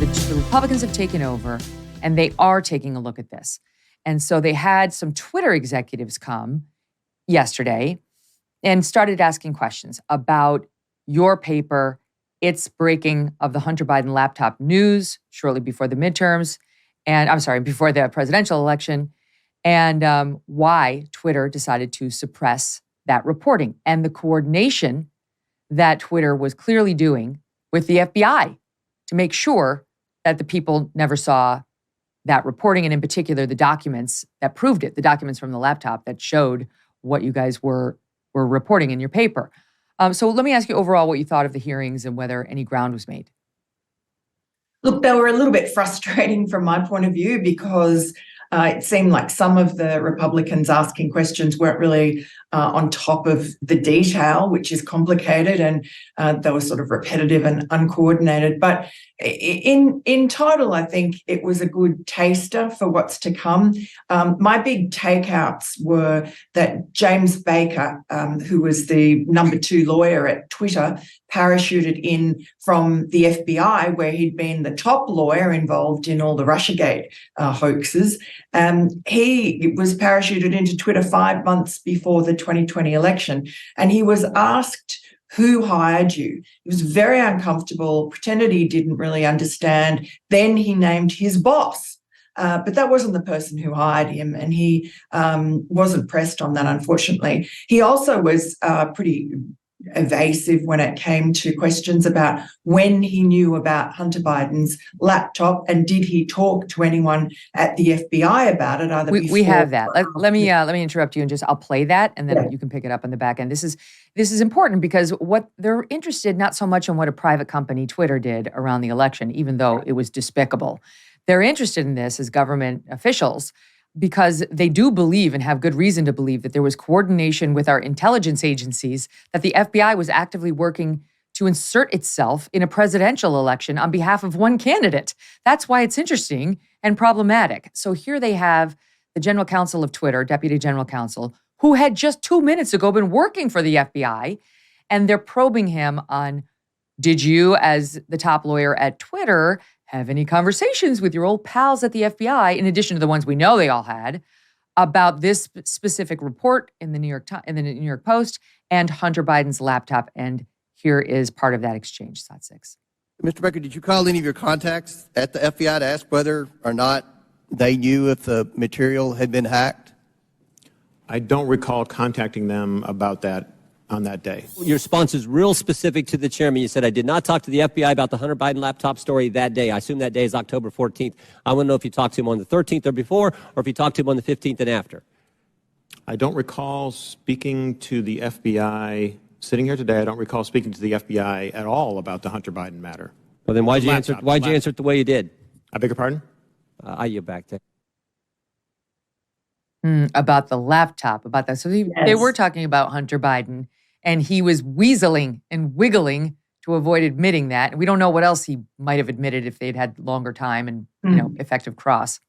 the Republicans have taken over, and they are taking a look at this. And so they had some Twitter executives come yesterday and started asking questions about your paper, its breaking of the Hunter Biden laptop news shortly before the midterms, before the presidential election, and why Twitter decided to suppress that reporting and the coordination that Twitter was clearly doing with the FBI to make sure that the people never saw that reporting, and in particular, the documents that proved it, the documents from the laptop that showed what you guys were reporting in your paper. So let me ask you overall what you thought of the hearings and whether any ground was made. Look, they were a little bit frustrating from my point of view because it seemed like some of the Republicans asking questions weren't really on top of the detail, which is complicated, and they were sort of repetitive and uncoordinated. But in total, I think it was a good taster for what's to come. My big takeouts were that James Baker, who was the number 2 lawyer at Twitter, parachuted in from the FBI, where he'd been the top lawyer involved in all the Russiagate hoaxes. He was parachuted into Twitter 5 months before the 2020 election, and he was asked, "Who hired you?" He was very uncomfortable, pretended he didn't really understand. Then he named his boss. But that wasn't the person who hired him, and he wasn't pressed on that, unfortunately. He also was pretty evasive when it came to questions about when he knew about Hunter Biden's laptop and did he talk to anyone at the FBI about it. We have that. Let me interrupt you and I'll play that, and then you can pick it up on the back end. This is important because what they're interested not so much in what a private company, Twitter, did around the election, even though it was despicable. They're interested in this as government officials because they do believe and have good reason to believe that there was coordination with our intelligence agencies, that the FBI was actively working to insert itself in a presidential election on behalf of one candidate. That's why it's interesting and problematic. So here they have the general counsel of Twitter, deputy general counsel, who had just 2 minutes ago been working for the FBI, and they're probing him on, did you, as the top lawyer at Twitter, have any conversations with your old pals at the FBI, in addition to the ones we know they all had, about this specific report in the New York Post and Hunter Biden's laptop? And here is part of that exchange. Slide 6. Mr. Baker, did you call any of your contacts at the FBI to ask whether or not they knew if the material had been hacked? I don't recall contacting them about that on that day. Your response is real specific to the chairman. You said, I did not talk to the FBI about the Hunter Biden laptop story that day. I assume that day is October 14th. I want to know if you talked to him on the 13th or before, or if you talked to him on the 15th and after. I don't recall speaking to the FBI. Sitting here today, I don't recall speaking to the FBI at all about the Hunter Biden matter. Well, then why'd you answer it the way you did? I beg your pardon? I yield back to about the laptop, about that. So they were talking about Hunter Biden, and he was weaseling and wiggling to avoid admitting that. And we don't know what else he might have admitted if they'd had longer time and effective cross.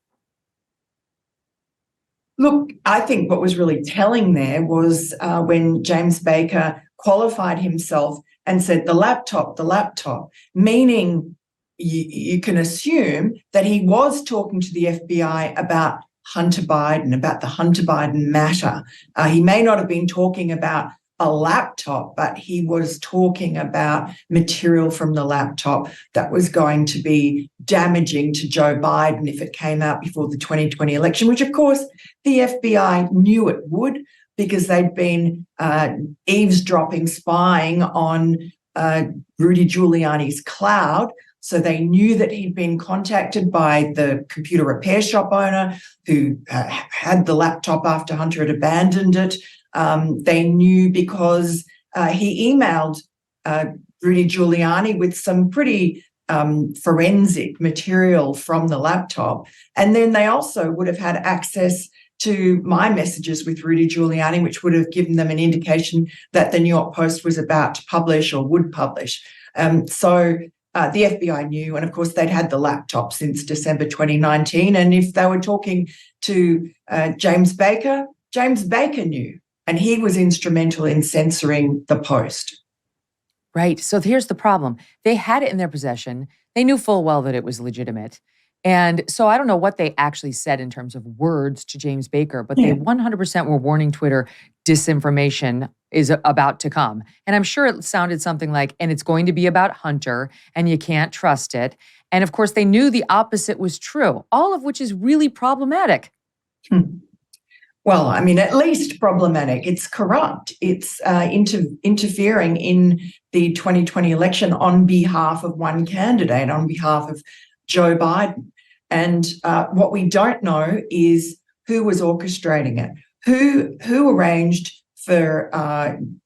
Look, I think what was really telling there was when James Baker qualified himself and said the laptop, meaning you can assume that he was talking to the FBI about Hunter Biden, about the Hunter Biden matter. He may not have been talking about a laptop, but he was talking about material from the laptop that was going to be damaging to Joe Biden if it came out before the 2020 election, which, of course, the FBI knew it would because they'd been eavesdropping, spying on Rudy Giuliani's cloud. So they knew that he'd been contacted by the computer repair shop owner who had the laptop after Hunter had abandoned it. They knew because he emailed Rudy Giuliani with some pretty forensic material from the laptop. And then they also would have had access to my messages with Rudy Giuliani, which would have given them an indication that the New York Post was about to publish or would publish. So the FBI knew, and of course they'd had the laptop since December 2019. And if they were talking to James Baker knew, and he was instrumental in censoring the Post. Right. So here's the problem. They had it in their possession. They knew full well that it was legitimate. And so I don't know what they actually said in terms of words to James Baker, but they 100% were warning Twitter disinformation is about to come. And I'm sure it sounded something like, and it's going to be about Hunter, and you can't trust it. And of course, they knew the opposite was true, all of which is really problematic. Well, I mean, at least problematic. It's corrupt. It's interfering in the 2020 election on behalf of one candidate, on behalf of Joe Biden. And what we don't know is who was orchestrating it, who arranged for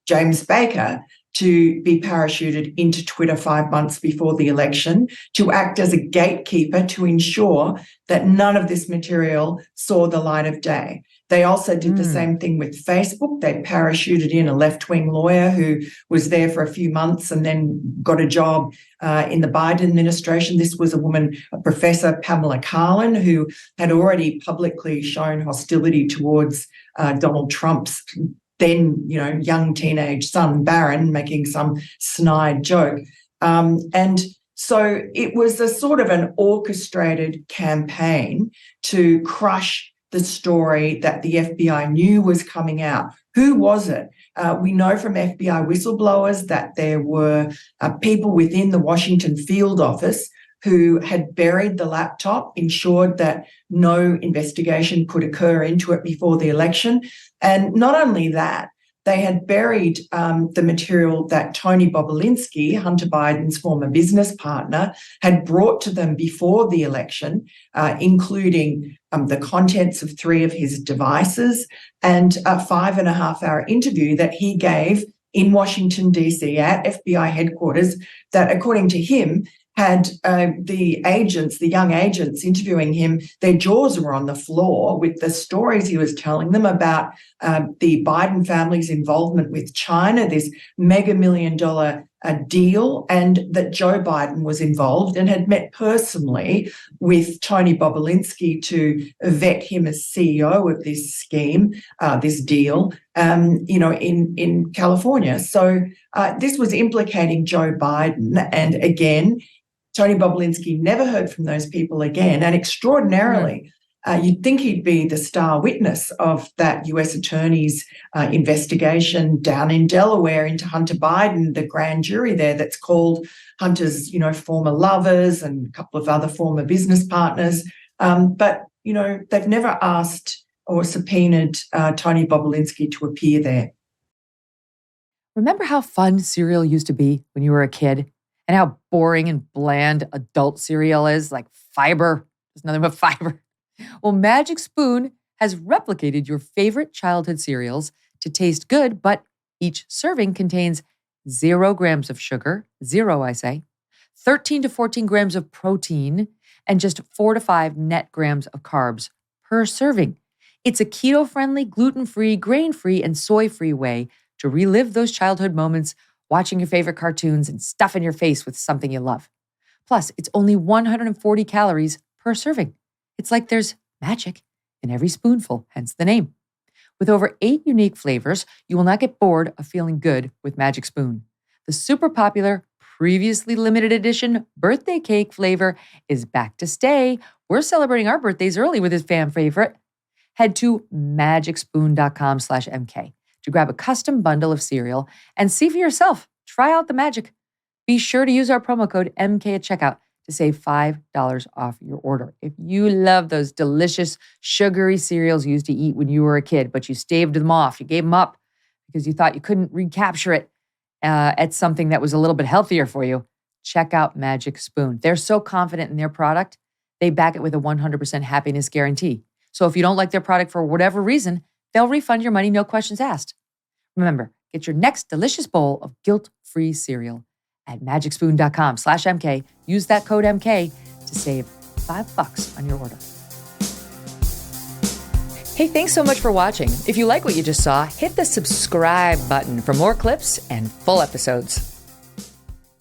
James Baker to be parachuted into Twitter 5 months before the election to act as a gatekeeper to ensure that none of this material saw the light of day. They also did the same thing with Facebook. They parachuted in a left-wing lawyer who was there for a few months and then got a job in the Biden administration. This was a woman, a Professor Pamela Karlan, who had already publicly shown hostility towards Donald Trump's then, young teenage son, Barron, making some snide joke. And so it was a sort of an orchestrated campaign to crush the story that the FBI knew was coming out. Who was it? We know from FBI whistleblowers that there were people within the Washington field office who had buried the laptop, ensured that no investigation could occur into it before the election. And not only that, they had buried the material that Tony Bobulinski, Hunter Biden's former business partner, had brought to them before the election, including the contents of 3 of his devices and a 5.5-hour interview that he gave in Washington, D.C. at FBI headquarters that, according to him, had the young agents interviewing him, their jaws were on the floor with the stories he was telling them about the Biden family's involvement with China, this mega $1 million deal, and that Joe Biden was involved and had met personally with Tony Bobulinski to vet him as CEO of this scheme, this deal, in California. So this was implicating Joe Biden. And again, Tony Bobulinski never heard from those people again. And extraordinarily, you'd think he'd be the star witness of that US attorney's investigation down in Delaware into Hunter Biden, the grand jury there that's called Hunter's, former lovers and a couple of other former business partners. But they've never asked or subpoenaed Tony Bobulinski to appear there. Remember how fun cereal used to be when you were a kid? And how boring and bland adult cereal is, like fiber. There's nothing but fiber. Well, Magic Spoon has replicated your favorite childhood cereals to taste good, but each serving contains 0 grams of sugar, 0 I say, 13 to 14 grams of protein, and just 4 to 5 net grams of carbs per serving. It's a keto-friendly, gluten-free, grain-free, and soy-free way to relive those childhood moments watching your favorite cartoons and stuffing your face with something you love. Plus, it's only 140 calories per serving. It's like there's magic in every spoonful, hence the name. With over 8 unique flavors, you will not get bored of feeling good with Magic Spoon. The super popular, previously limited edition birthday cake flavor is back to stay. We're celebrating our birthdays early with this fan favorite. Head to magicspoon.com/MK. to grab a custom bundle of cereal and see for yourself. Try out the magic. Be sure to use our promo code MK at checkout to save $5 off your order. If you love those delicious, sugary cereals you used to eat when you were a kid, but you staved them off, you gave them up because you thought you couldn't recapture it at something that was a little bit healthier for you, check out Magic Spoon. They're so confident in their product, they back it with a 100% happiness guarantee. So if you don't like their product for whatever reason, they'll refund your money, no questions asked. Remember, get your next delicious bowl of guilt-free cereal at magicspoon.com/MK. Use that code MK to save $5 on your order. Hey, thanks so much for watching. If you like what you just saw, hit the subscribe button for more clips and full episodes.